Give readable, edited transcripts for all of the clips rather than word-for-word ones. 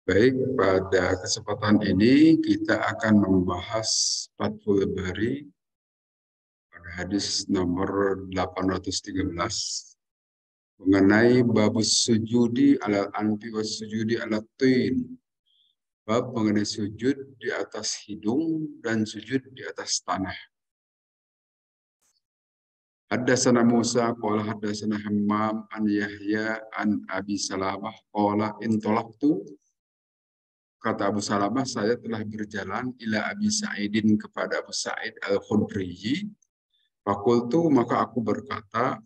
Baik, pada kesempatan ini kita akan membahas Fathul Bari pada hadis nomor 813 mengenai babus sujudi ala anfi was sujudi ala tin. Bab mengenai sujud di atas hidung dan sujud di atas tanah. Haddatsana Musa qala haddatsana Hammam an Yahya an Abi Salamah qala intolaqtu. Kata Abu Salamah, saya telah berjalan ila Abi Sa'idin kepada Abu Sa'id Al-Khudri. Fakultu, maka aku berkata,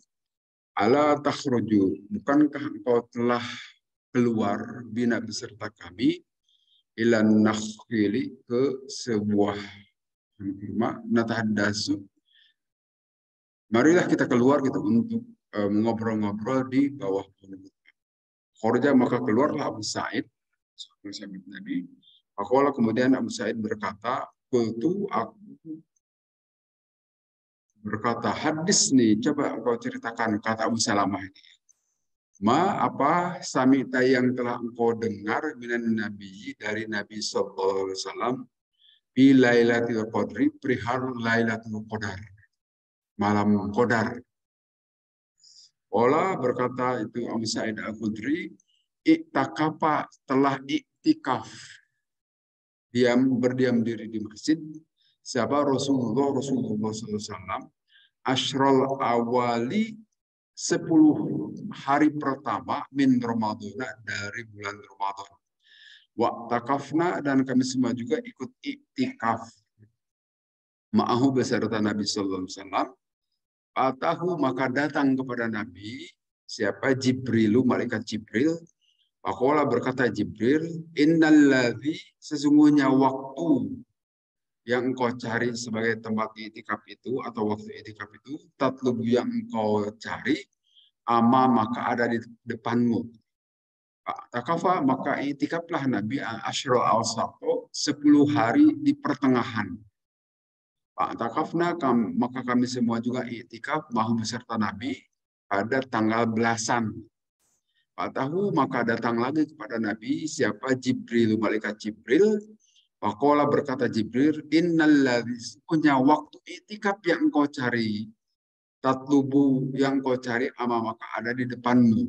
ala takhruju, bukankah engkau telah keluar bina beserta kami ilan nakhili ke sebuah kurma natahaddasu. Marilah kita keluar gitu untuk mengobrol-ngobrol di bawah pohon. Khorja, maka keluarlah Abu Sa'id, sahabat Nabi. Akhwala, kemudian Abu Sa'id berkata, kultu, aku berkata, hadis nih, coba engkau ceritakan, kata Abu Salamah ini. Ma, apa samita yang telah engkau dengar minan Nabi, dari Nabi SAW, bi Lailatul Qadri, perihal Lailatul Qadar, malam Qadar. Ola, berkata itu Abu Sa'id Al-Khudri, iktakafa, telah iktikaf, berdiam diri di masjid. Siapa? Rasulullah SAW. Ashrul awali, 10 hari pertama min Ramadan, dari bulan Ramadan. Wa takafna, dan kami semua juga ikut iktikaf. Ma'ahu, beserta Nabi Sallallahu Alaihi Wasallam. Atahu, maka datang kepada Nabi siapa? Jibrilu, malaikat Jibril. Pakola, berkata Jibril, innalladzi, sesungguhnya waktu yang engkau cari sebagai tempat itikaf itu, atau waktu itikaf itu, tatlubu, yang engkau cari, ama, maka ada di depanmu. Takafa, maka itikaflah Nabi asyro al-sato, 10 hari di pertengahan. Takafna, maka kami semua juga itikaf mahu beserta Nabi pada tanggal belasan. Tahu, maka datang lagi kepada Nabi siapa? Jibril, malaikat Jibril. Pakola, berkata Jibril, innalladzi, punya waktu itikaf yang engkau cari, tatlubu, yang engkau cari, ama, maka ada di depanmu.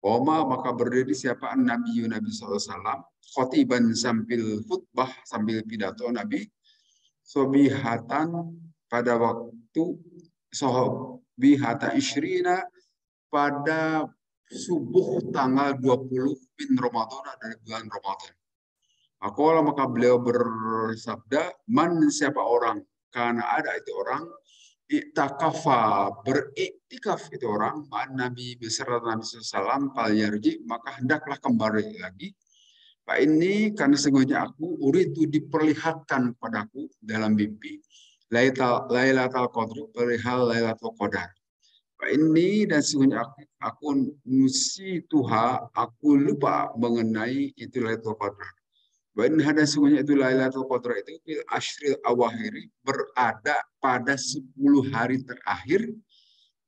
Oma, maka berdiri siapa? Nabi SAW, khotiban, sambil khutbah, sambil pidato Nabi, sobihatan, pada waktu sobihata isyrina, pada subuh tanggal 20 bin Ramadan, dari bulan Ramadan. Akola, maka beliau bersabda, man, siapa orang, karena ada itu orang, iktakafa, beriktikaf itu orang, ma'an Nabi beserta Nabi SAW, palyarji, maka hendaklah kembali lagi. Pak ini, karena sesungguhnya aku, uridu, diperlihatkan padaku dalam mimpi, Lailatul Qadar, perihal Lailatul Qadar. Pak ini, dan sesungguhnya aku nusi Tuhan, aku lupa mengenai itu Lailatul Qadar. Bahwa ada sungguhnya itu Lailatul Qadar itu fil ashril awakhiri, berada pada 10 hari terakhir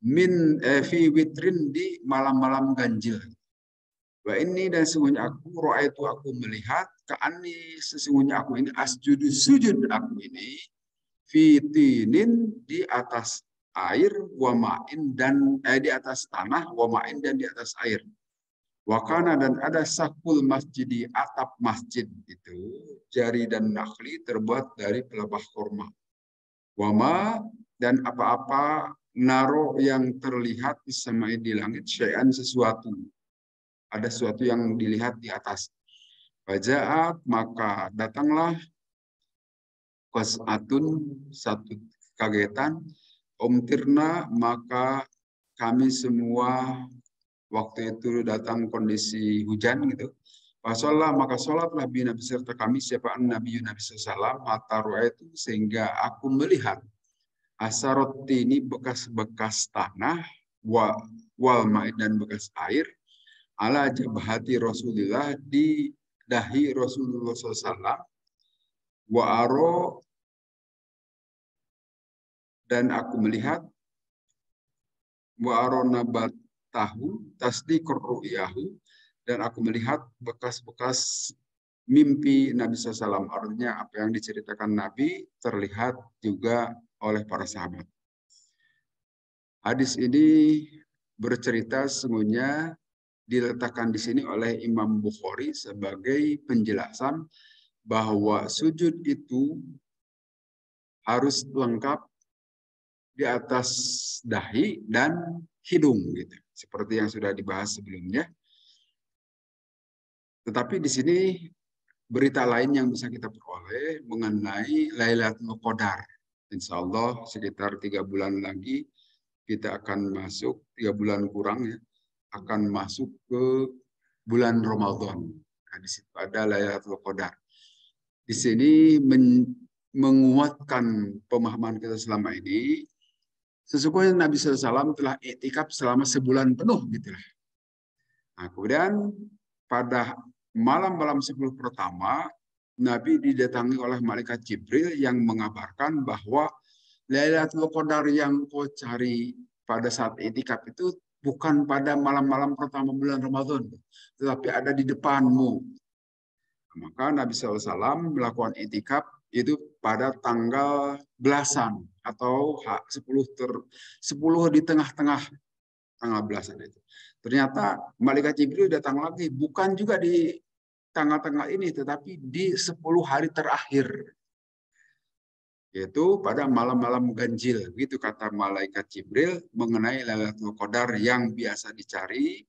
min fi witrin, di malam-malam ganjil. Bahwa ini, dan sesungguhnya aku roa itu, aku melihat keani, sesungguhnya aku ini asjudu, sujud aku ini fitinin, di atas air, wamain, dan di atas tanah, wamain, dan di atas air. Wakana, dan ada sakul masjid, di atap masjid itu, jari dan nakhli, terbuat dari pelebah kurma. Wama, dan apa-apa, naro, yang terlihat sama di langit, syai'an, sesuatu. Ada sesuatu yang dilihat di atas. Fajaat, maka datanglah qas'atun, satu kagetan, umtirna, maka kami semua waktu itu datang kondisi hujan gitu. Fasolah, maka sholatlah bina beserta kami siapa? Nabi SAW, mata itu, sehingga aku melihat asarot ini, bekas-bekas tanah, wal ma'id, dan bekas air, ala jabhati Rasulullah, di dahi Rasulullah SAW, wa aro, dan aku melihat, wa aro nabat tahu tasdiqur ru'yahu, dan aku melihat bekas-bekas mimpi Nabi SAW. Artinya apa yang diceritakan Nabi terlihat juga oleh para sahabat. Hadis ini bercerita sesungguhnya diletakkan di sini oleh Imam Bukhari sebagai penjelasan bahwa sujud itu harus lengkap di atas dahi dan hidung gitu. Seperti yang sudah dibahas sebelumnya. Tetapi di sini berita lain yang bisa kita peroleh mengenai Lailatul Qadar. Insya Allah sekitar 3 bulan lagi kita akan masuk, 3 bulan kurang ya, akan masuk ke bulan Ramadan. Nah, di situ ada Lailatul Qadar. Di sini menguatkan pemahaman kita selama ini. Sesungguhnya Nabi SAW telah iktikaf selama sebulan penuh gitu lah. Nah, kemudian pada malam-malam 10 pertama, Nabi didatangi oleh malaikat Jibril yang mengabarkan bahwa Lailatul Qadar yang kau cari pada saat iktikaf itu bukan pada malam-malam pertama bulan Ramadan, tetapi ada di depanmu. Maka Nabi SAW melakukan iktikaf itu pada tanggal belasan atau 10 di tengah-tengah tanggal belasan itu. Ternyata malaikat Jibril datang lagi, bukan juga di tanggal-tanggal ini, tetapi di 10 hari terakhir. Yaitu pada malam-malam ganjil. Begitu kata malaikat Jibril mengenai Lailatul Qadar yang biasa dicari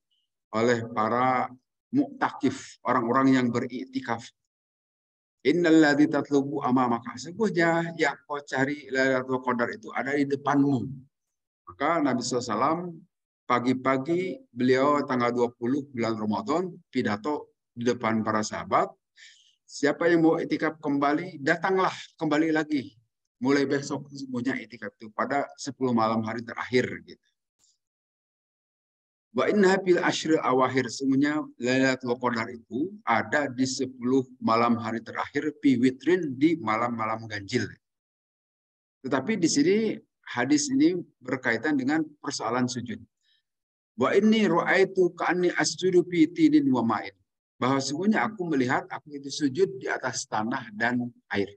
oleh para muktakif, orang-orang yang beriktikaf. Innalladzi tatlubu amamaka. Sesungguhnya yang kau cari Lailatul Qadar itu ada di depanmu. Maka Nabi SAW pagi-pagi beliau tanggal 20 bulan Ramadan pidato di depan para sahabat. Siapa yang mau itikaf kembali, datanglah kembali lagi. Mulai besok semuanya itikaf itu pada 10 malam hari terakhir. Gitu. Wa inna fil ashril awakhir, semuanya Lailatul Qadar itu ada di 10 malam hari terakhir fi witrin, di malam-malam ganjil. Tetapi di sini hadis ini berkaitan dengan persoalan sujud. Wa inni ra'aitu ka'anni asjudu fi tinin wa ma'in. Bahwa sesungguhnya aku melihat aku itu sujud di atas tanah dan air.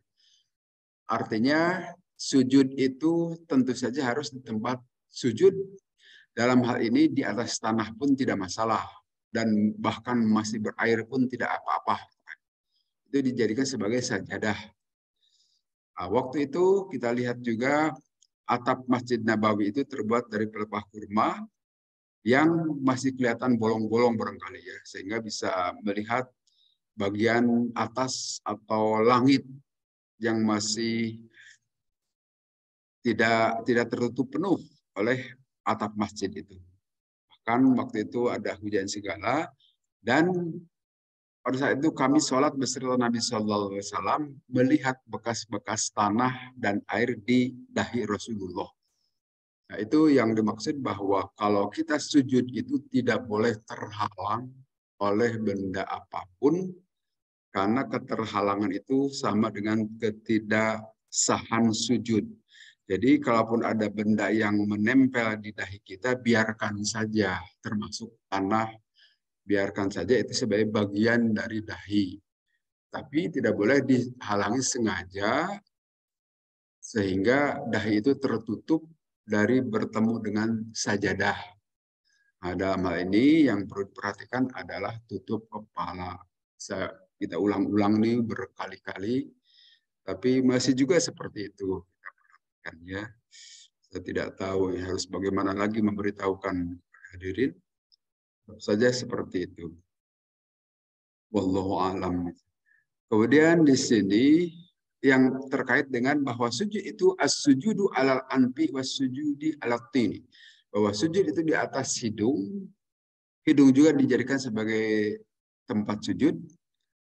Artinya sujud itu tentu saja harus di tempat sujud. Dalam hal ini di atas tanah pun tidak masalah. Dan bahkan masih berair pun tidak apa-apa. Itu dijadikan sebagai sajadah. Nah, waktu itu kita lihat juga atap Masjid Nabawi itu terbuat dari pelepah kurma yang masih kelihatan bolong-bolong barangkali ya, sehingga bisa melihat bagian atas atau langit yang masih tidak tertutup penuh oleh atap masjid itu. Bahkan waktu itu ada hujan segala dan pada saat itu kami sholat beserta Nabi Shallallahu Alaihi Wasallam melihat bekas-bekas tanah dan air di dahi Rasulullah. Nah, itu yang dimaksud bahwa kalau kita sujud itu tidak boleh terhalang oleh benda apapun, karena keterhalangan itu sama dengan ketidaksahan sujud. Jadi kalaupun ada benda yang menempel di dahi kita, biarkan saja, termasuk tanah, biarkan saja itu sebagai bagian dari dahi. Tapi tidak boleh dihalangi sengaja sehingga dahi itu tertutup dari bertemu dengan sajadah. Nah, dalam hal ini yang perlu diperhatikan adalah tutup kepala. Kita ulang-ulang nih berkali-kali, tapi masih juga seperti itu. Kita perhatikan ya. Saya tidak tahu ya, harus bagaimana lagi memberitahukan hadirin. Saja seperti itu. Wallahu a'lam. Kemudian di sini yang terkait dengan bahwa sujud itu as-sujudu alal anfi was-sujudi alal tini. Bahwa sujud itu di atas hidung. Hidung juga dijadikan sebagai tempat sujud,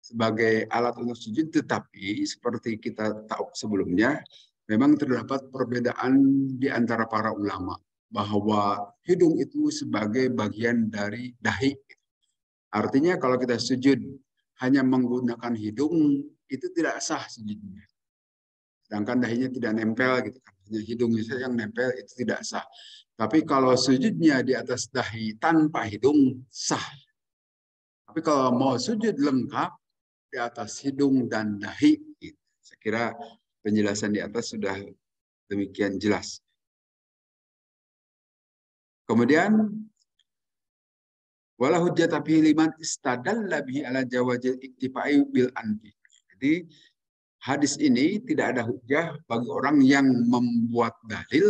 sebagai alat untuk sujud, tetapi seperti kita tahu sebelumnya, memang terdapat perbedaan di antara para ulama bahwa hidung itu sebagai bagian dari dahi. Artinya kalau kita sujud hanya menggunakan hidung, itu tidak sah sujudnya. Sedangkan dahinya tidak nempel, gitu kan. Hanya hidungnya saja yang nempel, itu tidak sah. Tapi kalau sujudnya di atas dahi tanpa hidung, sah. Tapi kalau mau sujud lengkap di atas hidung dan dahi, gitu. Saya kira penjelasan di atas sudah demikian jelas. Kemudian wala hujjata fihi liman istadalla bihi ala jawazil iktifai bil anfi. Jadi hadis ini tidak ada hujjah bagi orang yang membuat dalil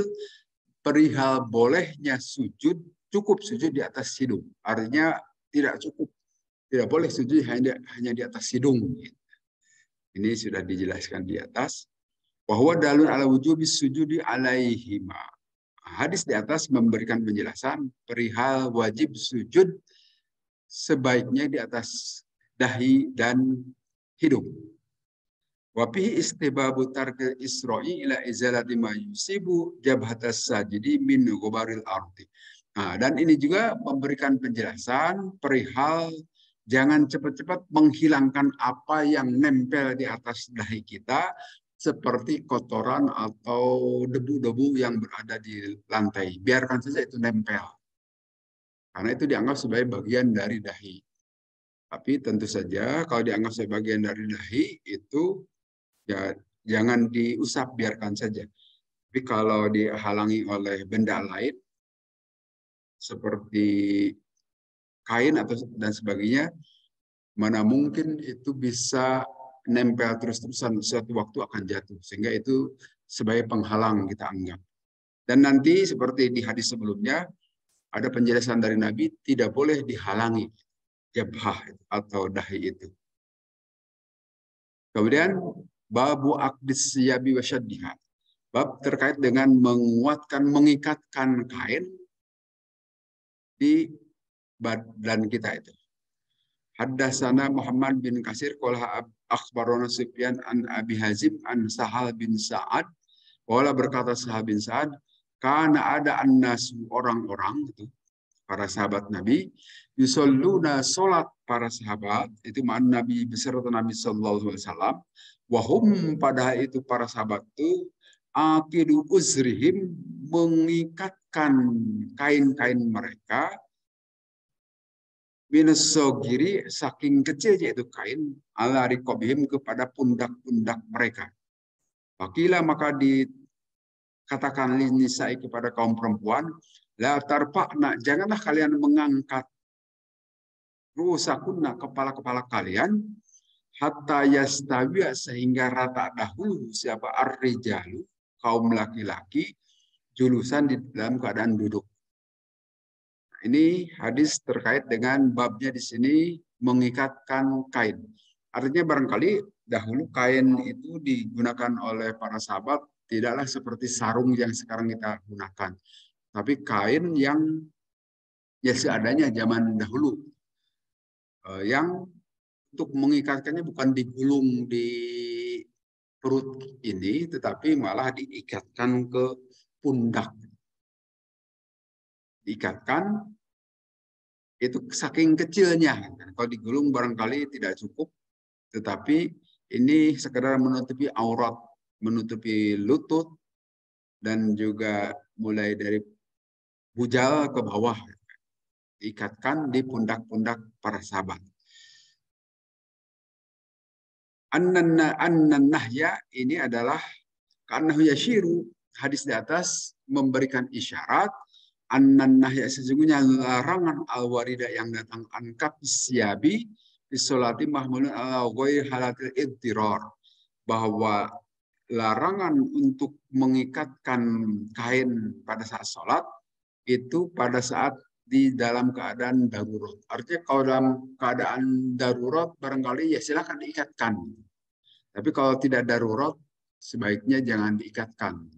perihal bolehnya sujud, cukup sujud di atas hidung. Artinya tidak cukup, tidak boleh sujud hanya di atas hidung. Ini sudah dijelaskan di atas. Bahwa dalil ala wujubi sujudi alaihima. Hadis di atas memberikan penjelasan perihal wajib sujud sebaiknya di atas dahi dan hidung. Wapihi istibabu tarkil isra'i ila izalati ma yusibu jabhatas sajidi min ghubaril ardi. Nah, dan ini juga memberikan penjelasan perihal jangan cepat-cepat menghilangkan apa yang nempel di atas dahi kita seperti kotoran atau debu-debu yang berada di lantai. Biarkan saja itu nempel. Karena itu dianggap sebagai bagian dari dahi. Tapi tentu saja kalau dianggap sebagai bagian dari dahi itu ya jangan diusap, biarkan saja. Tapi kalau dihalangi oleh benda lain seperti kain atau dan sebagainya, mana mungkin itu bisa nempel terus-terusan, suatu waktu akan jatuh. Sehingga itu sebagai penghalang kita anggap. Dan nanti seperti di hadis sebelumnya, ada penjelasan dari Nabi tidak boleh dihalangi jabhah atau dahi itu. Kemudian babu aqdis siyabi wasyaddiha. Bab terkait dengan menguatkan, mengikatkan kain di badan kita itu. Haddatsana Muhammad bin Kasir qala akhbarana Sufyan an Abi Hazim an Sahal bin Sa'ad. Qala berkata Sahal bin Sa'ad, kana ada annas orang-orang itu para sahabat Nabi, yusalluna salat para sahabat itu makna Nabi beserta Nabi sallallahu alaihi wasallam, wahum pada itu para sahabat itu aqidu uzrihim mengikatkan kain-kain mereka minasogiri saking kecil yaitu kain ala riqabihim kepada pundak-pundak mereka. Wakila maka dikatakan linisai kepada kaum perempuan, la tarfa'na, janganlah kalian mengangkat rusakunna kepala-kepala kalian hatta yastawiya sehingga rata dahulu siapa ar-rijalu kaum laki-laki julusan di dalam keadaan duduk. Ini hadis terkait dengan babnya di sini mengikatkan kain. Artinya barangkali dahulu kain itu digunakan oleh para sahabat tidaklah seperti sarung yang sekarang kita gunakan. Tapi kain yang ya seadanya zaman dahulu. Yang untuk mengikatkannya bukan digulung di perut ini, tetapi malah diikatkan ke pundak. Diikatkan itu saking kecilnya. Kalau digulung barangkali tidak cukup, tetapi ini sekedar menutupi aurat, menutupi lutut, dan juga mulai dari bujal ke bawah. Diikatkan di pundak-pundak para sahabat. An-nahya ini adalah karena yashiru, hadis di atas memberikan isyarat an-nahya sesungguhnya larangan al-warida yang datang angkap siabi bisolati mahmulun ala ghairi halatil idtirar, bahwa larangan untuk mengikatkan kain pada saat sholat itu pada saat di dalam keadaan darurat. Artinya kalau dalam keadaan darurat barangkali ya silakan diikatkan. Tapi kalau tidak darurat sebaiknya jangan diikatkan.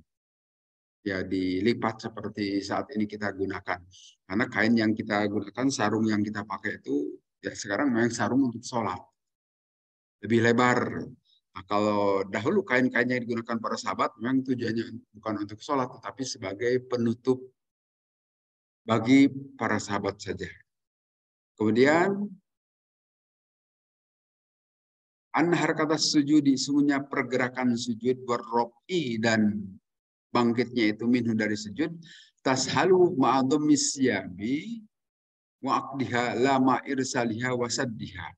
Ya dilipat seperti saat ini kita gunakan. Karena kain yang kita gunakan, sarung yang kita pakai itu ya sekarang memang sarung untuk sholat. Lebih lebar. Nah, kalau dahulu kain-kain yang digunakan para sahabat memang tujuannya bukan untuk sholat, tetapi sebagai penutup bagi para sahabat saja. Kemudian anhar kata sujudi, sungguhnya pergerakan sujud berrobi dan bangkitnya itu minhu dari sujud, tashalu ma'adhum misyabi, wa aqdiha lama irsaliha wasaddiha.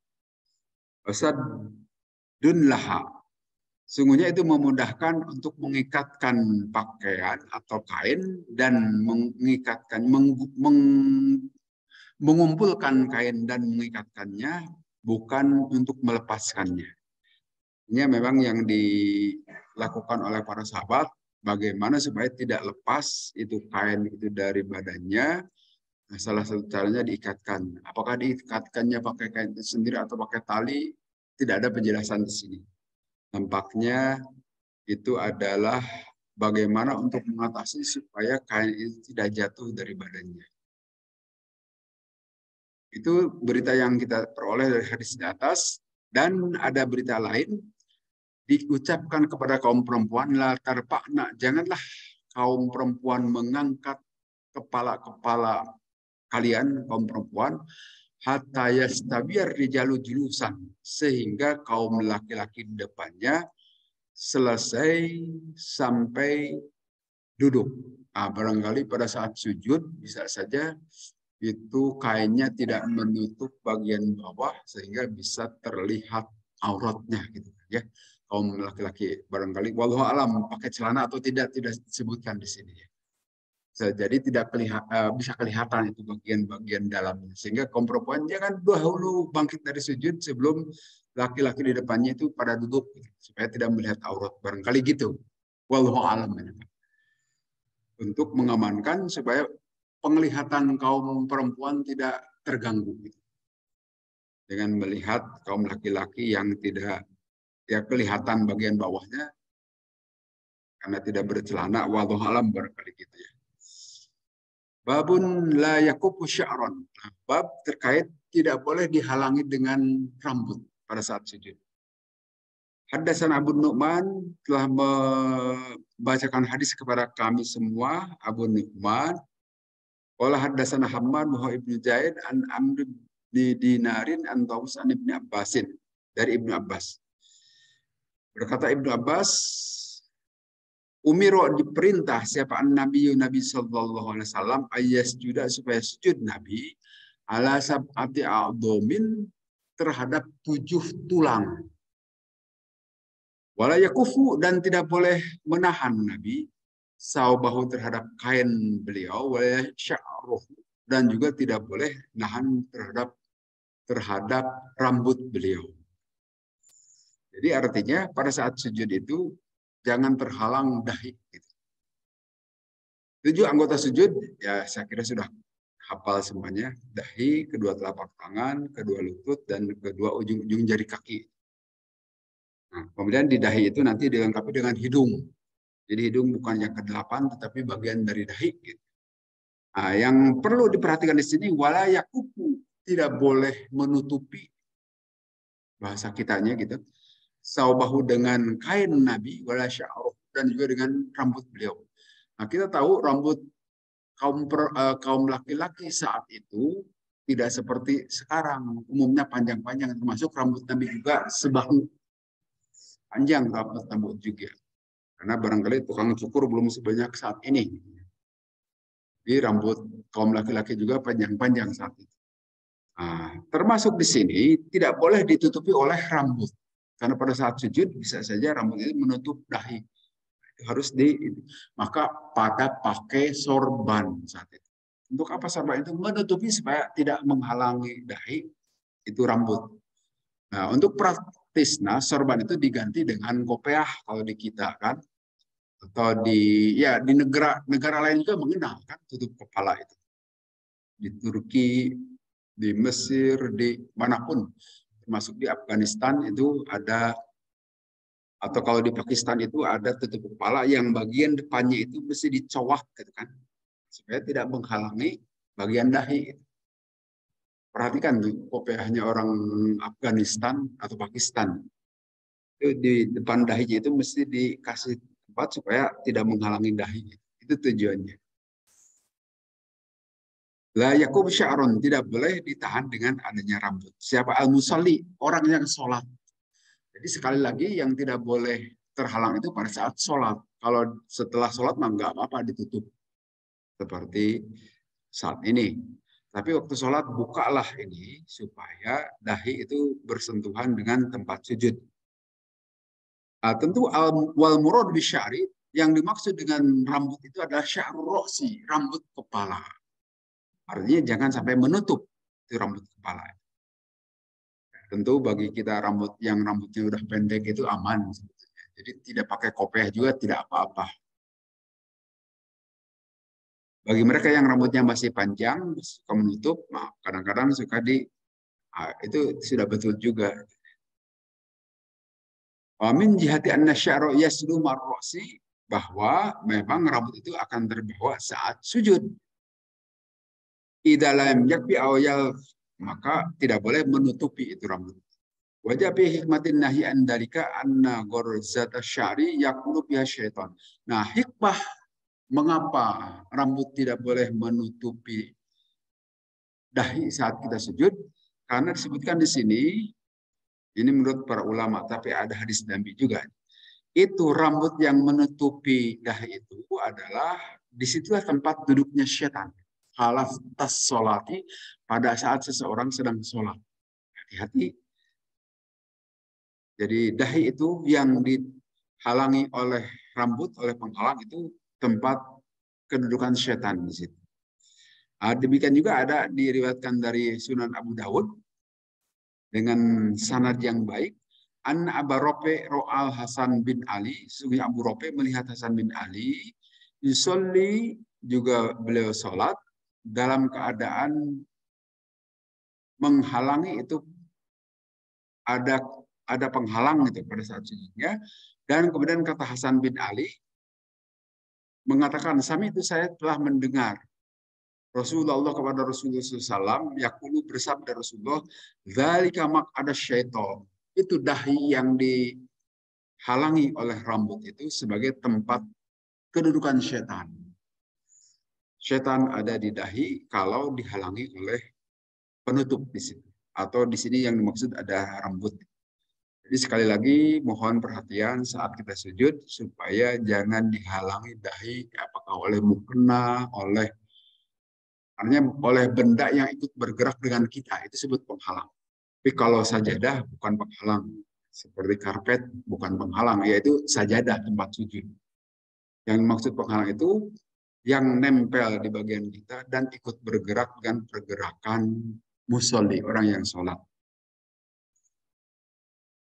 Wasaddun laha. Sungguhnya itu memudahkan untuk mengikatkan pakaian atau kain dan mengumpulkan kain dan mengikatkannya, bukan untuk melepaskannya. Ini memang yang dilakukan oleh para sahabat, bagaimana supaya tidak lepas itu kain itu dari badannya. Nah, salah satu caranya diikatkan. Apakah diikatkannya pakai kain itu sendiri atau pakai tali? Tidak ada penjelasan di sini. Nampaknya itu adalah bagaimana untuk mengatasi supaya kain itu tidak jatuh dari badannya. Itu berita yang kita peroleh dari hadis di atas. Dan ada berita lain, diucapkan kepada kaum perempuan, la tarfa'na, janganlah kaum perempuan mengangkat kepala-kepala kalian, kaum perempuan, hatta yastabiyar rijalu julusan, sehingga kaum laki-laki di depannya selesai sampai duduk. Nah, barangkali pada saat sujud bisa saja itu kainnya tidak menutup bagian bawah sehingga bisa terlihat auratnya gitu ya. Kaum laki-laki barangkali wallahu alam pakai celana atau tidak disebutkan di sini ya. Jadi tidak bisa kelihatan itu bagian-bagian dalamnya, sehingga kaum perempuan jangan dahulu bangkit dari sujud sebelum laki-laki di depannya itu pada duduk gitu, supaya tidak melihat aurat, barangkali gitu. Wallahu alam, untuk mengamankan supaya penglihatan kaum perempuan tidak terganggu gitu. Dengan melihat kaum laki-laki yang tidak ya kelihatan bagian bawahnya karena tidak bercelana, wallahu alam barangkali gitu ya. Babun la yakufu sya'ron. Bab terkait tidak boleh dihalangi dengan rambut pada saat sujud. Haddasan Abu Nu'man telah membacakan hadis kepada kami semua. Abu Nu'man qala haddatsana Hammad wa Ibnu Zaid an Amr bin Dinarin an Tawus an Ibnu Abbasin, dari Ibnu Abbas. Berkata Ibnu Abbas, Umiro diperintah siapa Nabi sallallahu alaihi wasallam ayyasjuda, supaya sujud Nabi ala sab'ati a'dhamin, terhadap 7 tulang. Wala yakufu, dan tidak boleh menahan Nabi saubahu, terhadap kain beliau, wala sya'ruh, dan juga tidak boleh nahan terhadap rambut beliau. Jadi artinya pada saat sujud itu jangan terhalang dahi. 7 anggota sujud, ya saya kira sudah hafal semuanya. Dahi, kedua telapak tangan, kedua lutut, dan kedua ujung-ujung jari kaki. Nah, kemudian di dahi itu nanti dilengkapi dengan hidung. Jadi hidung bukan yang ke-8, tetapi bagian dari dahi. Gitu. Nah, yang perlu diperhatikan di sini, wala yakufu, tidak boleh menutupi, bahasa kitanya gitu, saubahu, dengan kain Nabi, wala sya'ruh, dan juga dengan rambut beliau. Nah, kita tahu rambut kaum laki-laki saat itu tidak seperti sekarang, umumnya panjang-panjang, termasuk rambut Nabi juga sebahu, panjang rambut juga. Karena barangkali tukang cukur belum sebanyak saat ini. Jadi rambut kaum laki-laki juga panjang-panjang saat itu. Nah, termasuk di sini tidak boleh ditutupi oleh rambut. Karena pada saat sujud bisa saja rambut itu menutup dahi. Harus maka pada pakai sorban saat itu. Untuk apa sorban itu? Menutupi supaya tidak menghalangi dahi itu rambut. Nah, untuk praktisnya sorban itu diganti dengan kopiah kalau di kita kan, atau di negara lain juga mengenal kan tutup kepala itu. Di Turki, di Mesir, di manapun, termasuk di Afghanistan itu ada, atau kalau di Pakistan itu ada tutup kepala yang bagian depannya itu mesti dicowak gitu kan, supaya tidak menghalangi bagian dahi. Perhatikan tuh kopiahnya orang Afghanistan atau Pakistan. Itu di depan dahinya itu mesti dikasih tempat supaya tidak menghalangi dahi. Itu tujuannya. La yakub sya'run, tidak boleh ditahan dengan adanya rambut. Siapa al-musalli, orang yang sholat. Jadi sekali lagi yang tidak boleh terhalang itu pada saat sholat. Kalau setelah sholat mah nggak apa-apa ditutup. Seperti saat ini. Tapi waktu sholat bukalah ini supaya dahi itu bersentuhan dengan tempat sujud. Tentu wal murad bisya'ri, yang dimaksud dengan rambut itu adalah sya'rul ra'si, rambut kepala. Artinya jangan sampai menutup itu rambut kepala. Tentu bagi kita yang rambutnya udah pendek itu aman sebetulnya. Jadi tidak pakai kopiah juga tidak apa-apa. Bagi mereka yang rambutnya masih panjang, suka menutup, kadang-kadang suka itu sudah betul juga. Min jihati anna sya'ra yaslu marrosi, bahwa memang rambut itu akan terbawa saat sujud. Idalam yakfi awal, maka tidak boleh menutupi itu rambut. Wajah fi hikmatin nahi an dalika anna gharzata sya'ri yakunu biha syaitan. Nah, hikmah mengapa rambut tidak boleh menutupi dahi saat kita sujud? Karena disebutkan di sini, ini menurut para ulama, tapi ada hadis Nabi juga. Itu rambut yang menutupi dahi itu adalah disitulah tempat duduknya syaitan. Halaf tas sholati, pada saat seseorang sedang sholat. Hati-hati. Jadi dahi itu yang dihalangi oleh rambut, oleh penghalang, itu tempat kedudukan syaitan di situ. Demikian juga ada diriwayatkan dari Sunan Abu Dawud dengan sanad yang baik. An Abu Rope Ro'al Hasan bin Ali, sungguh Abu Rope melihat Hasan bin Ali, yusolli, juga beliau sholat dalam keadaan menghalangi itu, ada penghalang itu pada saat sujudnya. Dan kemudian kata Hasan bin Ali mengatakan, sami itu saya telah mendengar Rasulullah kepada Rasulullah SAW, yakulu, bersabda Rasulullah, dzalika maq'ada syaitan, itu dahi yang dihalangi oleh rambut itu sebagai tempat kedudukan syaitan. Syaitan ada di dahi kalau dihalangi oleh penutup di situ, atau di sini yang dimaksud ada rambut. Jadi sekali lagi mohon perhatian saat kita sujud supaya jangan dihalangi dahi, apakah oleh mukena, artinya oleh benda yang ikut bergerak dengan kita, itu disebut penghalang. Tapi kalau sajadah bukan penghalang, seperti karpet bukan penghalang, yaitu sajadah tempat sujud. Yang maksud penghalang itu yang nempel di bagian kita dan ikut bergerak dengan pergerakan musolli, orang yang sholat.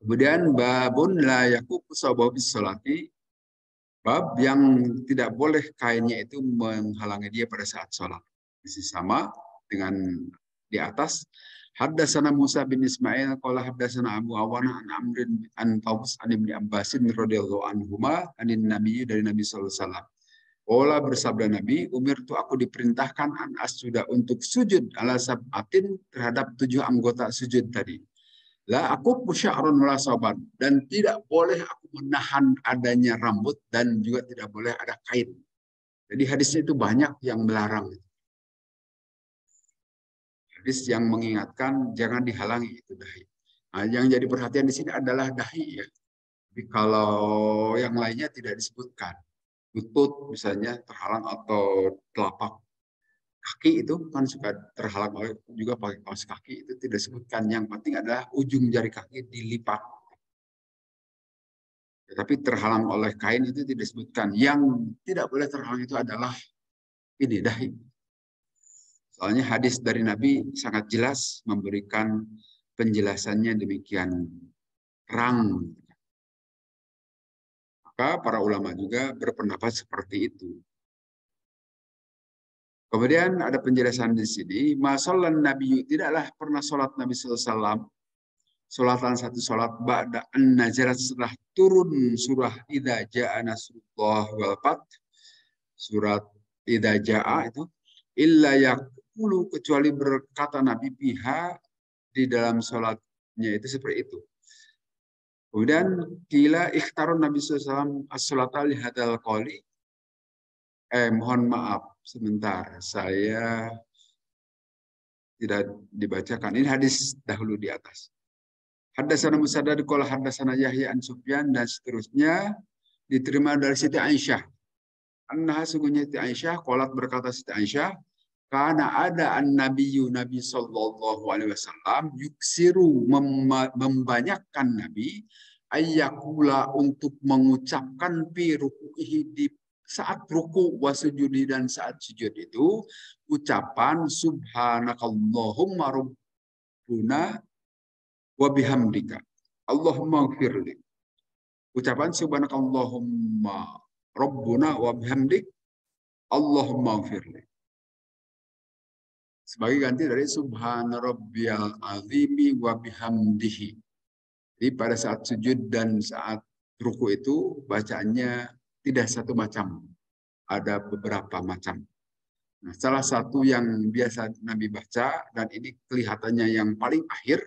Kemudian babun la yakufu sababu sholati, bab yang tidak boleh kainnya itu menghalangi dia pada saat sholat. Masih sama dengan di atas. Haddatsana Musa bin Ismail qala haddatsana Abu Awana an Amrin an Tawus an Ibnu Abbasin radhiyallahu anhuma anin Nabi, dari Nabi sallallahu alaihi wasallam. Qala, bersabda Nabi, umirtu, aku diperintahkan an asjuda, untuk sujud ala sab'atin, terhadap 7 anggota sujud tadi. La aku pusya'run wala saban, dan tidak boleh aku menahan adanya rambut dan juga tidak boleh ada kain. Jadi hadisnya itu banyak yang melarang. Hadis yang mengingatkan jangan dihalangi itu dahi. Nah, yang jadi perhatian di sini adalah dahi ya. Tapi kalau yang lainnya tidak disebutkan. Lutut misalnya terhalang atau telapak kaki itu kan suka terhalang oleh juga pakai kaos kaki, itu tidak disebutkan. Yang penting adalah ujung jari kaki dilipat. Tapi terhalang oleh kain itu tidak disebutkan. Yang tidak boleh terhalang itu adalah ini dahi. Soalnya hadis dari Nabi sangat jelas memberikan penjelasannya demikian terang. Maka para ulama juga berpendapat seperti itu. Kemudian ada penjelasan di sini, masallan Nabi, tidaklah pernah sholat Nabi SAW, sholatan satu sholat ba'da an nazalat, setelah turun surah Idza Jaa Nasrullah wal Fath, surat Idza Jaa itu, illa yaqulu, kecuali berkata Nabi biha, di dalam sholatnya itu seperti itu. Kemudian kila ikhtarun Nabi SAW as-sholata li hadal qoli. Mohon maaf sebentar, saya tidak dibacakan. Ini hadis dahulu di atas. Haddatsana Musaddad qala haddatsana Yahya an Sufyan, dan seterusnya diterima dari Siti Aisyah. Annaha, sungguhnya Siti Aisyah, qalat, berkata Siti Aisyah, Karena ada an-nabiyyu Nabi sallallahu alaihi wasallam yuksiru membanyakkan Nabi ayyakula untuk mengucapkan fi ruku'ihi di saat ruku wa sujudi dan saat sujud itu ucapan subhanakallahumma rabbuna wa bihamdika Allahumma ighfirli. Ucapan subhanakallahumma rabbuna wa bihamdik Allahumma ighfirli. Sebagai ganti dari subhana rabbiyal azimi wa bihamdihi. Jadi pada saat sujud dan saat ruku itu bacaannya tidak satu macam. Ada beberapa macam. Nah, salah satu yang biasa Nabi baca dan ini kelihatannya yang paling akhir.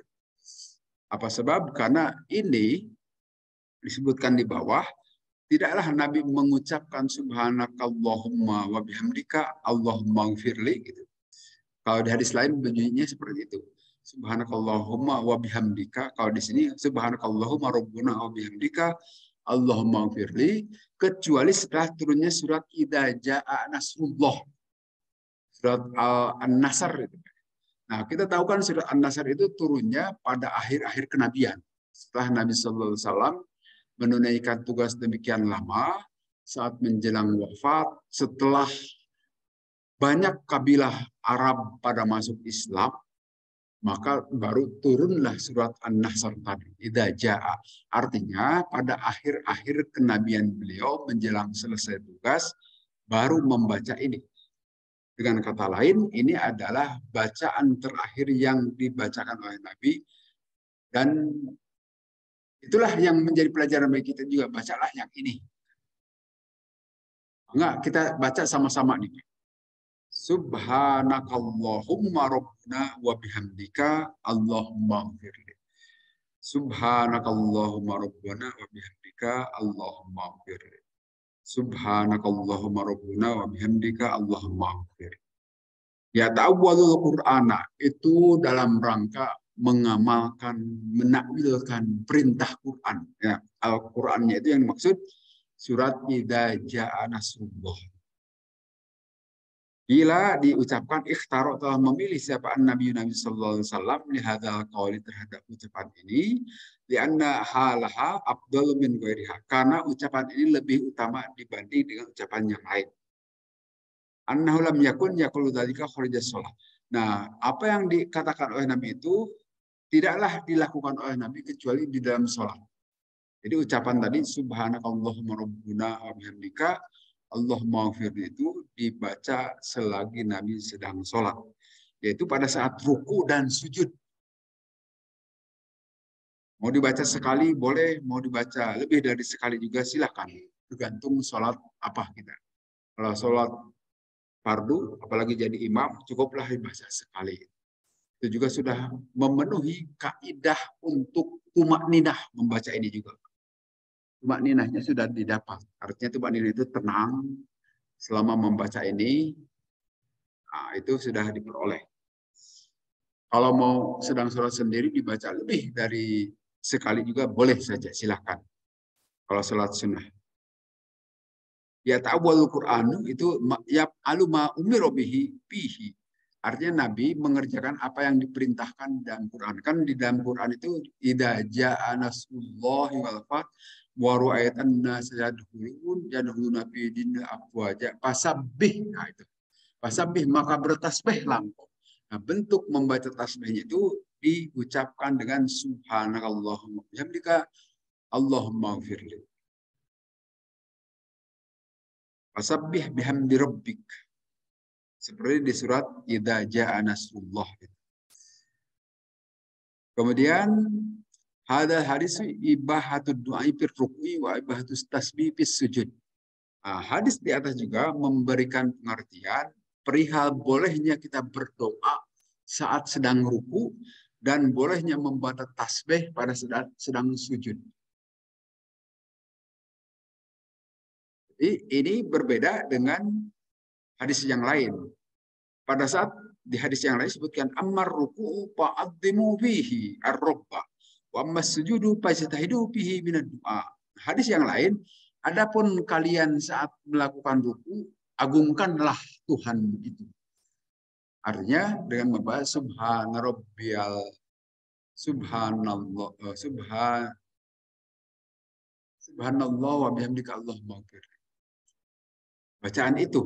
Apa sebab? Karena ini disebutkan di bawah, tidaklah Nabi mengucapkan subhanakallahumma wa bihamdika Allahumma ighfirli gitu. Kalau di hadis lain bunyinya seperti itu. Subhanakallahumma wa bihamdika. Kalau di sini subhanakallahumma rabbuna wa bihamdika Allahumma ighfirli, kecuali setelah turunnya surat Idza Jaa Nasrullah. Surat An-Nasr itu. Nah, kita tahu kan surat An-Nasr itu turunnya pada akhir-akhir kenabian. Setelah Nabi sallallahu alaihi wasallam menunaikan tugas demikian lama, saat menjelang wafat, setelah banyak kabilah Arab pada masuk Islam, maka baru turunlah surat An-Nasr tadi. Idza Jaa. Artinya pada akhir-akhir kenabian beliau menjelang selesai tugas, baru membaca ini. Dengan kata lain, ini adalah bacaan terakhir yang dibacakan oleh Nabi. Dan itulah yang menjadi pelajaran bagi kita juga. Bacalah yang ini. Enggak, kita baca sama-sama nih. Subhanakallahumma rabbuna wa bihamdika Allahumma ighfirli. Subhanakallahumma rabbuna wa bihamdika Allahumma ighfirli. Subhanakallahumma rabbuna wa bihamdika Allahumma ighfirli. Ya ta'awwalul Qur'ana itu dalam rangka mengamalkan, menakwilkan perintah Quran. Ya, Al-Qur'annya itu yang dimaksud surat Idza Jaa Nasrullah. Bila diucapkan ikhtaro telah memilih siapa Nabi sallallahu alaihi wasallam li hadzal qauli terhadap ucapan ini lianna halaha afdalu min ghairiha, karena ucapan ini lebih utama dibanding dengan ucapan yang lain. Annahu lam yakun yaqulu dzalika kharija shalah. Nah, apa yang dikatakan oleh Nabi itu tidaklah dilakukan oleh Nabi kecuali di dalam salat. Jadi ucapan tadi subhanakallahumma rabbuna wa bihamdika Allahumma ighfirli itu dibaca selagi Nabi sedang sholat. Yaitu pada saat ruku dan sujud. Mau dibaca sekali boleh, mau dibaca lebih dari sekali juga silakan. Tergantung sholat apa kita. Kalau sholat fardu, apalagi jadi imam, cukuplah dibaca sekali. Itu juga sudah memenuhi kaidah untuk tumakninah membaca ini juga. Tumakninahnya sudah didapat. Artinya tumakninah itu tenang selama membaca ini, nah, itu sudah diperoleh. Kalau mau sedang sholat sendiri dibaca lebih dari sekali juga boleh saja, silahkan. Kalau sholat sunnah. Ya ta'awwalul Qur'an itu ya aluma umiru bihi fihi. Artinya Nabi mengerjakan apa yang diperintahkan dalam Quran. Kan di dalam Quran itu idza jaa nasrullahi wal fath wa ra'aitan nas yadkhuluna fi dinil afwaja fasabbih. Nah itu. Fasabbih maka bertasbihlah. Nah, bentuk membaca tasbihnya itu diucapkan dengan subhanakallahumma bihamdika Allahumma ighfirli. Fasabbih bihamdi rabbik. Seperti di surat Idza Jaa Nasrullah. Kemudian hadal hadis ibahatud du'a fir rukui wa ibahatus tasbih fis sujud. Nah, hadis di atas juga memberikan pengertian perihal bolehnya kita berdoa saat sedang ruku dan bolehnya membaca tasbih pada sedang sujud. Jadi ini berbeda dengan hadis yang lain. Pada saat di hadis yang lain disebutkan ammar ruku'u fa'adhimu fihi ar-rabba wa ammas sujudu fajtahidu fihi minad du'a. Hadis yang lain, adapun kalian saat melakukan ruku, agungkanlah Tuhan itu. Artinya dengan membaca subhanallah, subhanallah wa bihamdika Allahumma ghfir. Bacaan itu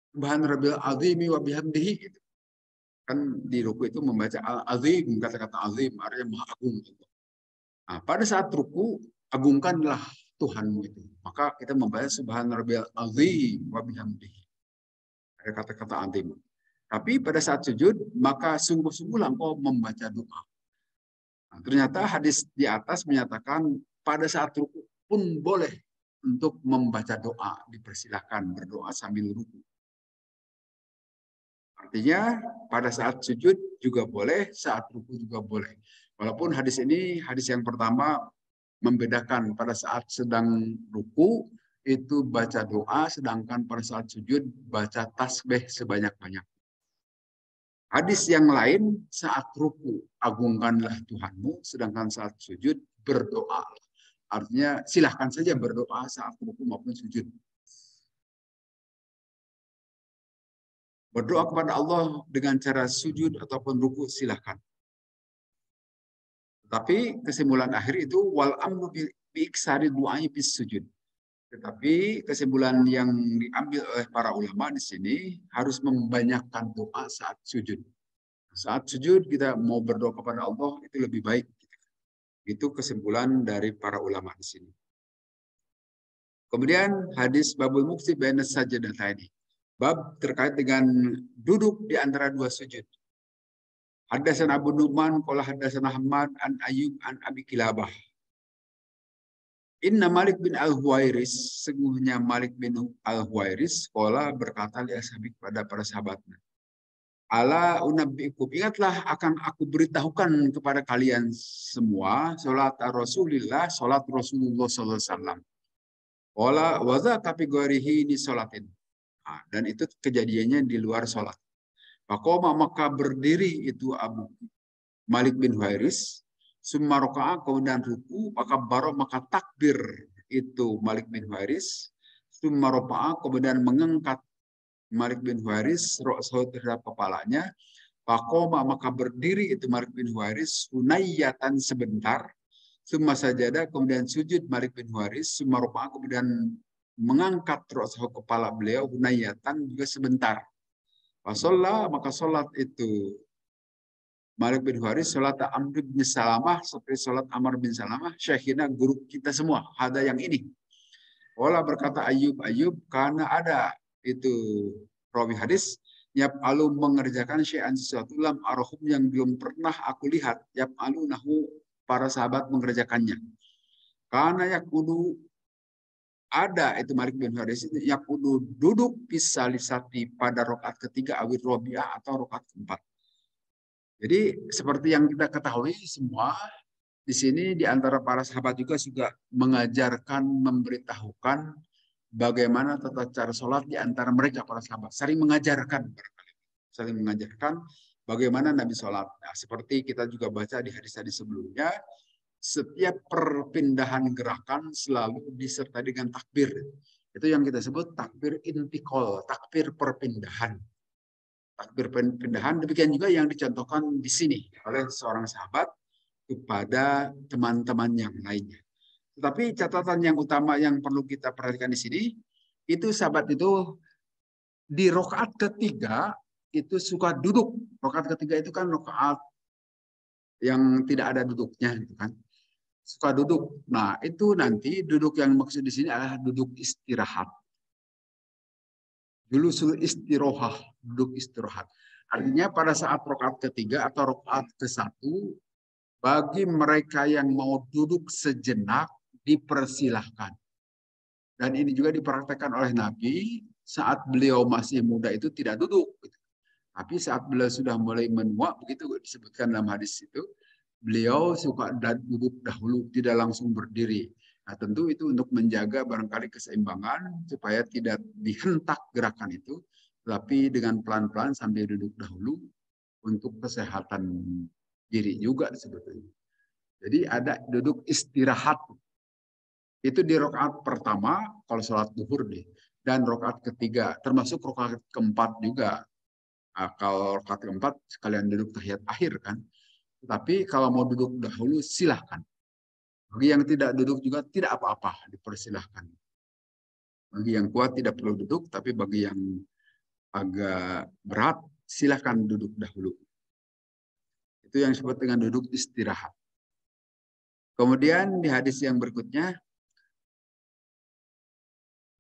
subhan rabbil azimi wa bihamdihi gitu. Kan di ruku itu membaca al-azim, kata-kata azim artinya maha agung. Nah, pada saat ruku agungkanlah Tuhanmu itu. Maka kita membaca subhan rabbil azim wa bihamdihi. Ada kata-kata azim. Tapi pada saat sujud maka sungguh-sungguhlah engkau membaca doa. Nah, ternyata hadis di atas menyatakan pada saat ruku pun boleh untuk membaca doa, dipersilahkan berdoa sambil ruku. Artinya pada saat sujud juga boleh, saat ruku juga boleh. Walaupun hadis ini, hadis yang pertama membedakan pada saat sedang ruku itu baca doa, sedangkan pada saat sujud baca tasbih sebanyak-banyak. Hadis yang lain saat ruku agungkanlah Tuhanmu, sedangkan saat sujud berdoa. Artinya silahkan saja berdoa saat ruku maupun sujud. Berdoa kepada Allah dengan cara sujud ataupun ruku silahkan. Tapi kesimpulan akhir itu wal amru bi iksari du'ai bis sujud. Tetapi kesimpulan yang diambil oleh para ulama di sini harus membanyakkan doa saat sujud. Saat sujud kita mau berdoa kepada Allah itu lebih baik. Itu kesimpulan dari para ulama di sini. Kemudian hadis babul muqti baina sajdatayni. Bab terkait dengan duduk di antara dua sujud. Haddatsana Abu Nu'man qala haddatsana Ahmad an Ayyub an Abi Kilabah. Inna Malik bin Al-Huwairis, sungguhnya Malik bin Al-Huwairis qala berkata li ashabi kepada para sahabatnya. Ala unabbiikum, ingatlah akan aku beritahukan kepada kalian semua salat Rasulillah, salat Rasulullah sallallahu alaihi wasallam. Qala wa za kategorihi ni salatin. Nah, dan itu kejadiannya di luar salat. Maka berdiri itu Abu Malik bin Huwairis, summa raka'a kemudian ruku, maka takbir itu Malik bin Huwairis, summa raka'a kemudian mengangkat Malik bin Huwairis ra'sahu terhadap kepalanya, maka berdiri itu Malik bin Huwairis hunayyatan sebentar, summa sajada kemudian sujud Malik bin Huwairis, summa raka'a kemudian mengangkat ra'sahu kepala beliau hunayyatan juga sebentar. Fasolla maka sholat itu Malik bin Huwairis sholat Amr bin Salamah seperti sholat Amr bin Salamah syekhina guru kita semua ada yang ini. Wala berkata Ayyub karena ada itu rawi hadis yap alu mengerjakan syai'an sesuatu lam arhum yang belum pernah aku lihat yap alu nahu para sahabat mengerjakannya. Karena yakudu ada itu Malik bin Huwairis yakudu duduk pisalisati pada rakaat ketiga awit robiah atau rakaat keempat. Jadi seperti yang kita ketahui semua di sini di antara para sahabat juga mengajarkan, memberitahukan bagaimana tata cara sholat di antara mereka para sahabat. Saling mengajarkan bagaimana Nabi sholat. Nah, seperti kita juga baca di hadis-hadis sebelumnya, setiap perpindahan gerakan selalu disertai dengan takbir. Itu yang kita sebut takbir intikal, takbir perpindahan. Takbir perpindahan demikian juga yang dicontohkan di sini oleh seorang sahabat kepada teman-teman yang lainnya. Tetapi catatan yang utama yang perlu kita perhatikan di sini, itu sahabat itu di rakaat ketiga itu suka duduk. Rakaat ketiga itu kan rakaat yang tidak ada duduknya, gitu kan? Suka duduk. Nah, itu nanti duduk yang maksud di sini adalah duduk istirahat. Julusul istirohah, duduk istirahat. Artinya pada saat rakaat ketiga atau rakaat ke-1, bagi mereka yang mau duduk sejenak, dipersilahkan. Dan ini juga dipraktekkan oleh Nabi, saat beliau masih muda itu tidak duduk. Tapi saat beliau sudah mulai menua, begitu disebutkan dalam hadis itu, beliau suka duduk dahulu, tidak langsung berdiri. Nah, tentu itu untuk menjaga barangkali keseimbangan supaya tidak dihentak gerakan itu, tapi dengan pelan-pelan sambil duduk dahulu untuk kesehatan diri juga sebetulnya. Jadi ada duduk istirahat. Itu di rakaat pertama kalau sholat duhur deh, dan rakaat ketiga, termasuk rakaat keempat juga. Kalau rakaat keempat sekalian duduk tahiyat akhir kan. Tetapi kalau mau duduk dahulu silahkan. Bagi yang tidak duduk juga tidak apa-apa, dipersilahkan. Bagi yang kuat tidak perlu duduk, tapi bagi yang agak berat silahkan duduk dahulu. Itu yang disebut dengan duduk istirahat. Kemudian di hadis yang berikutnya,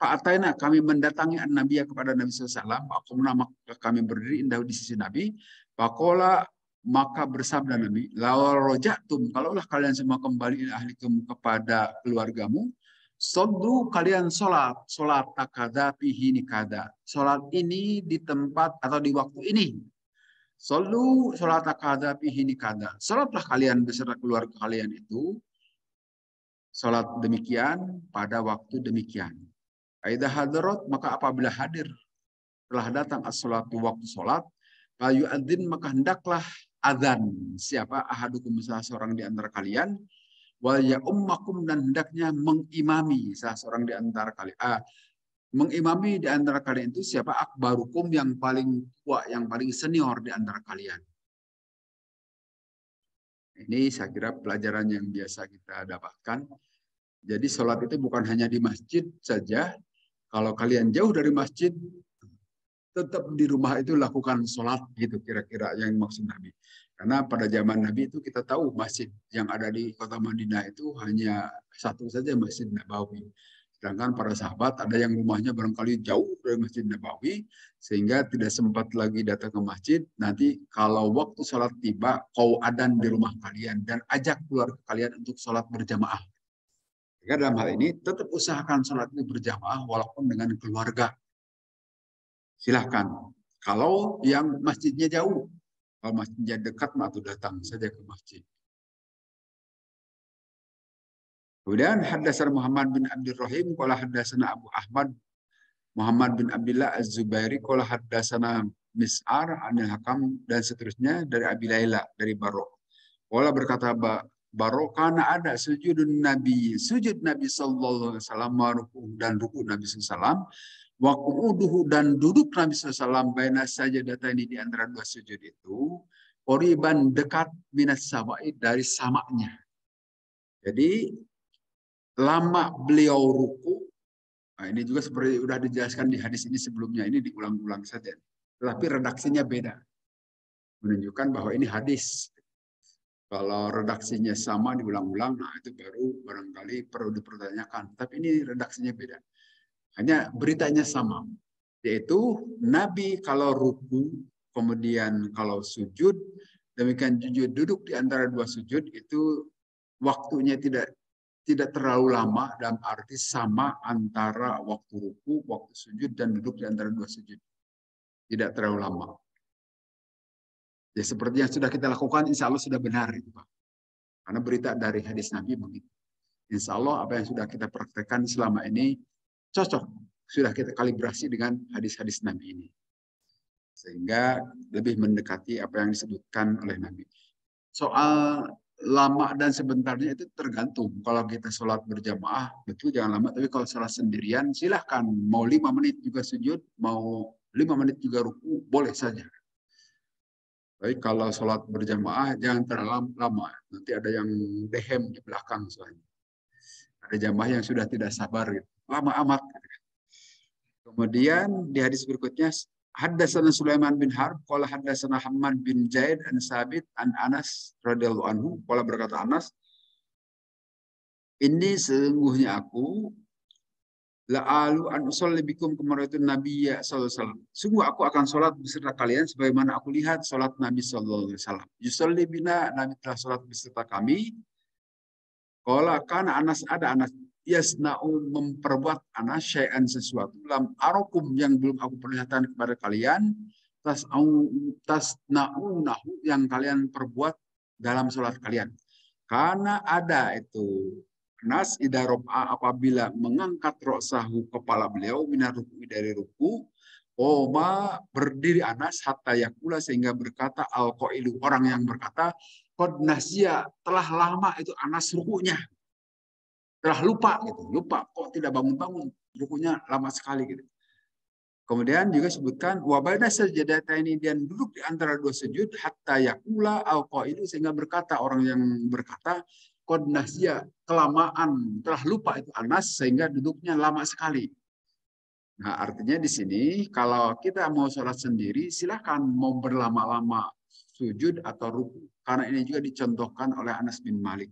Fa'ataina, kami mendatangi Nabi kepada Nabi SAW. Maka kami berdiri indah di sisi Nabi. Pakola, maka bersabda Nabi, lawal rojatum, kalaulah kalian semua kembali ahlikum kepada keluargamu, soddu, kalian sholat takada pihi nikada. Sholat ini di tempat atau di waktu ini. Soddu sholat takada pihi nikada. Sholatlah kalian beserta keluarga kalian itu, sholat demikian pada waktu demikian. Aidah hadirat, maka apabila hadir telah datang as-salatu waktu salat, layu adzin, maka hendaklah adzan siapa ahadukum, salah seorang di antara kalian, wal ya ummakum, dan hendaknya mengimami salah seorang di antara kalian. Mengimami di antara kalian itu siapa? Akbarukum, yang paling tua, yang paling senior di antara kalian. Ini saya kira pelajaran yang biasa kita dapatkan. Jadi sholat itu bukan hanya di masjid saja. Kalau kalian jauh dari masjid, tetap di rumah itu lakukan sholat, gitu kira-kira yang maksud Nabi. Karena pada zaman Nabi itu kita tahu masjid yang ada di kota Madinah itu hanya satu saja, Masjid Nabawi. Sedangkan para sahabat ada yang rumahnya barangkali jauh dari Masjid Nabawi, sehingga tidak sempat lagi datang ke masjid. Nanti kalau waktu sholat tiba, kau adan di rumah kalian dan ajak keluarga kalian untuk sholat berjamaah. Jika dalam hal ini tetap usahakan sholat itu berjamaah walaupun dengan keluarga. Silahkan. Kalau yang masjidnya jauh, kalau masjidnya dekat, maka datang saja ke masjid. Kemudian haddatsana Muhammad bin Abdul Rahim, qala haddatsana Abu Ahmad Muhammad bin Abdullah Az-Zubairi, qala haddatsana Mis'ar anil Hakam, dan seterusnya dari Abi Laila, dari Barok. Qala berkata Barok, karena ada sujud Nabi sallallahu alaihi wasallam, dan ruku Nabi sallallahu alaihi wasallam, wa qu'uduhu, dan duduk Nabi sallallahu alaihi wasallam, baina sajadatani, di antara dua sujud itu, qoriban, dekat, minas sama'i, dari samaknya. Jadi lama beliau ruku, nah ini juga seperti sudah dijelaskan di hadis ini sebelumnya, ini diulang-ulang saja. Tetapi redaksinya beda. Menunjukkan bahwa ini hadis. Kalau redaksinya sama diulang-ulang, nah itu baru barangkali perlu dipertanyakan. Tapi ini redaksinya beda. Hanya beritanya sama. Yaitu Nabi kalau ruku, kemudian kalau sujud, demikian duduk di antara dua sujud, itu waktunya tidak terlalu lama, dalam arti sama antara waktu ruku, waktu sujud, dan duduk di antara dua sujud. Tidak terlalu lama. Ya seperti yang sudah kita lakukan, insya Allah sudah benar itu, Pak. Karena berita dari hadis Nabi begitu. Insya Allah apa yang sudah kita praktekkan selama ini cocok, sudah kita kalibrasi dengan hadis-hadis Nabi ini. Sehingga lebih mendekati apa yang disebutkan oleh Nabi. Soal lama dan sebentarnya itu tergantung. Kalau kita sholat berjamaah, betul jangan lama. Tapi kalau sholat sendirian, silahkan. Mau 5 menit juga sujud, mau 5 menit juga ruku, boleh saja. Tapi kalau sholat berjamaah, jangan terlalu lama. Nanti ada yang dehem di belakang soalnya. Ada jamaah yang sudah tidak sabar, gitu. Lama amat. Kemudian di hadis berikutnya, haddatsana Sulaiman bin Harb, qala haddatsana Hammad bin Zaid an Sabit an Anas radhiyallahu anhu, qala berkata Anas, ini sesungguhnya aku la'alu an usolli bikum kamaratun Nabi sallallahu alaihi wasallam. Sungguh aku akan sholat beserta kalian sebagaimana aku lihat sholat Nabi sallallahu alaihi wasallam. Yusolli bina, Nabi telah sholat beserta kami. Qala kana Anas, ada Anas yasna'u, memperbuat Anas syai'an, sesuatu, lam arokum, yang belum aku perlihatkan kepada kalian, tasna'unahu, yang kalian perbuat dalam sholat kalian. Karena ada itu Anas idza rafa'a, apabila mengangkat ra'sahu, kepala beliau, minar ruku, dari ruku, berdiri Anas, hatta yakula, sehingga berkata al-qailu, orang yang berkata, qad nasya, telah lama itu Anas rukunya. Telah lupa gitu, lupa kok tidak bangun-bangun, rukunya lama sekali gitu. Kemudian juga sebutkan wabana sajadataini dan duduk di antara dua sujud hatta yakula au qailu sehingga berkata orang yang berkata qad nasiya kelamaan telah lupa itu Anas sehingga duduknya lama sekali. Nah, artinya di sini kalau kita mau sholat sendiri silakan mau berlama-lama sujud atau ruku karena ini juga dicontohkan oleh Anas bin Malik.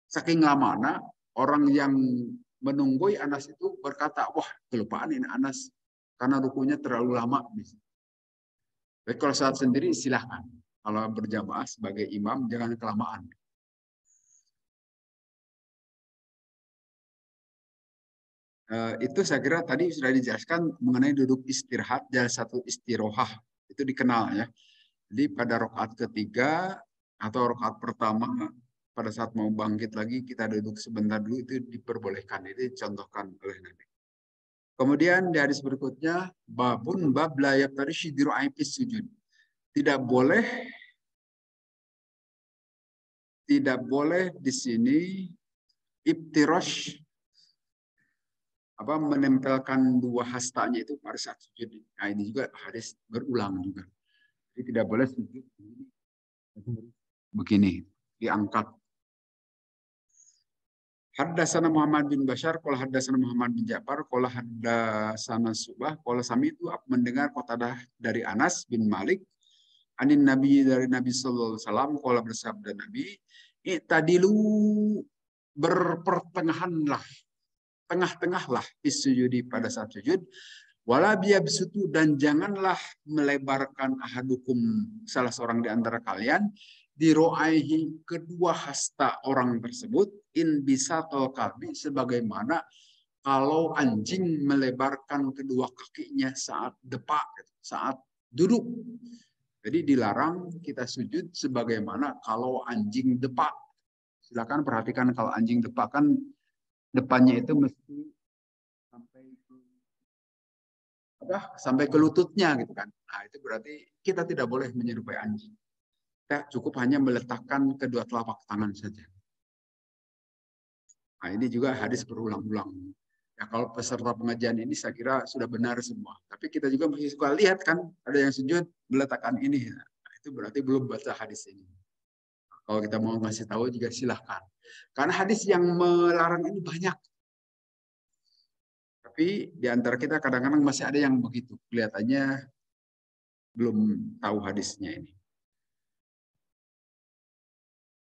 Saking lamanya orang yang menunggui Anas itu berkata, wah kelupaan ini Anas karena rukunya terlalu lama. Tapi kalau saat sendiri silahkan. Kalau berjamaah sebagai imam jangan kelamaan. Itu saya kira tadi sudah dijelaskan mengenai duduk istirahat dan satu istirohah. Itu dikenal ya. Jadi pada rakaat ketiga atau rakaat pertama pada saat mau bangkit lagi kita duduk sebentar dulu itu diperbolehkan. Itu dicontohkan oleh Nabi. Kemudian di hadis berikutnya babun bab la yaftarishu dira'ifis sujud. Tidak boleh di sini ibtirosh menempelkan dua hastanya itu pada saat sujud. Nah, ini juga hadis berulang juga. Jadi tidak boleh sujud begini diangkat. Haddatsana Muhammad bin Bashar, qala haddatsana Muhammad bin Ja'far, qala haddatsana Subah, qala sami itu aku mendengar Qatadah dari Anas bin Malik, anin Nabi dari Nabi sallallahu alaihi wasallam, qala bersabda Nabi, "I'tadilu berpertengahanlah, tengah-tengahlah sujudi pada saat sujud, wala biyabsutu dan janganlah melebarkan ahadukum salah seorang di antara kalian diro'aihi kedua hasta orang tersebut in bisa kalbi sebagaimana kalau anjing melebarkan kedua kakinya saat depak, saat duduk. Jadi dilarang kita sujud sebagaimana kalau anjing depak. Silakan perhatikan kalau anjing depak kan depannya itu mesti sampai ke lututnya gitu kan. Nah, itu berarti kita tidak boleh menyerupai anjing. Kita cukup hanya meletakkan kedua telapak tangan saja. Nah, ini juga hadis berulang-ulang. Ya, kalau peserta pengajian ini saya kira sudah benar semua. Tapi kita juga masih suka lihat kan, ada yang sujud meletakkan ini. Nah, itu berarti belum baca hadis ini. Kalau kita mau ngasih tahu juga silahkan. Karena hadis yang melarang ini banyak. Tapi di antara kita kadang-kadang masih ada yang begitu. Kelihatannya belum tahu hadisnya ini.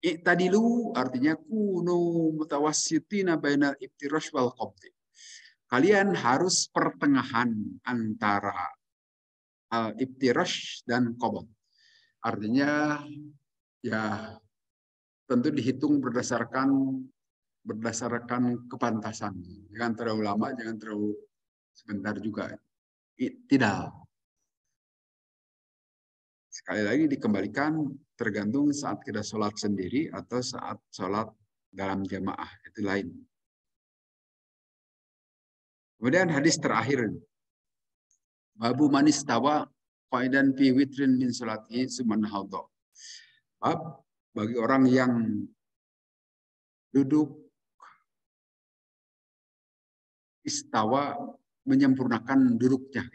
I'tadilu artinya kunu mutawassitina bainal iftirash wal qabdi. Kalian harus pertengahan antara iftirash dan qabd. Artinya ya tentu dihitung berdasarkan kepantasan. Jangan terlalu lama, jangan terlalu sebentar juga. Tidak. Sekali lagi dikembalikan tergantung saat kita sholat sendiri atau saat sholat dalam jamaah. Itu lain. Kemudian hadis terakhir. Babu manis tawa qaidan fi witrin min sholati suman hadha. Bab bagi orang yang duduk istawa menyempurnakan duduknya.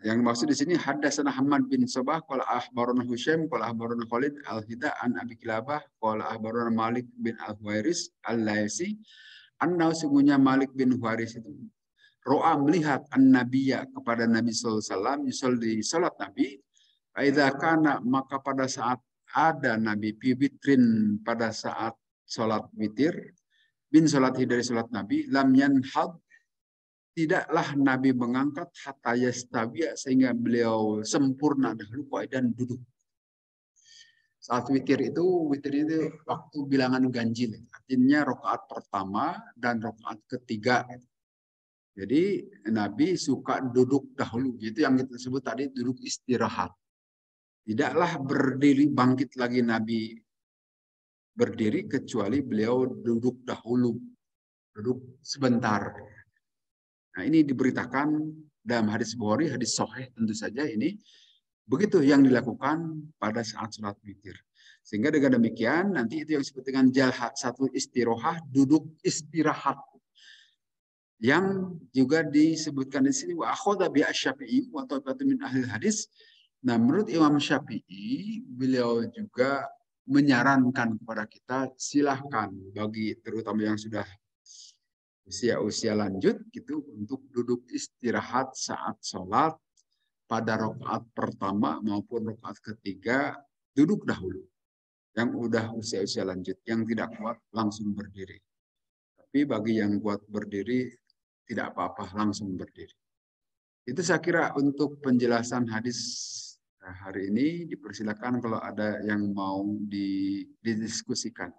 Yang maksud di sini haddatsana Hammad bin Sabah qala akhbarana Husaim qala akhbarana Khalid al-Hida an Abi Kilabah qala akhbarana Malik bin Al-Huwairis al-Laisi anna sungguhnya Malik bin Huwairis itu ro'a melihat an-nabiyya kepada Nabi sallallahu alaihi wasallam yusolli salat Nabi aidza kana maka pada saat ada Nabi fi witrin pada saat salat witir bin salat dari salat Nabi lam yanhad tidaklah Nabi mengangkat hatta yastawiya sehingga beliau sempurna dahulu dan duduk. Saat witir itu waktu bilangan ganjil. Artinya rakaat pertama dan rakaat ketiga. Jadi Nabi suka duduk dahulu. Itu yang kita sebut tadi duduk istirahat. Tidaklah berdiri bangkit lagi Nabi berdiri kecuali beliau duduk dahulu. Duduk sebentar. Nah, ini diberitakan dalam hadis Bukhari, hadis sahih tentu saja ini begitu yang dilakukan pada saat sholat witir. Sehingga dengan demikian nanti itu yang disebut dengan jalhat satu istirohah, duduk istirahat. yang juga disebutkan di sini wa akhadha bi asy-Syafi'i wa ta'ifatun min ahli hadis. Nah, menurut Imam Syafi'i, beliau juga menyarankan kepada kita silahkan bagi terutama yang sudah usia-usia lanjut gitu untuk duduk istirahat saat sholat pada rakaat pertama maupun rakaat ketiga duduk dahulu. Yang udah usia-usia lanjut, yang tidak kuat langsung berdiri. Tapi bagi yang kuat berdiri tidak apa-apa langsung berdiri. Itu saya kira untuk penjelasan hadis hari ini. Dipersilakan kalau ada yang mau didiskusikan.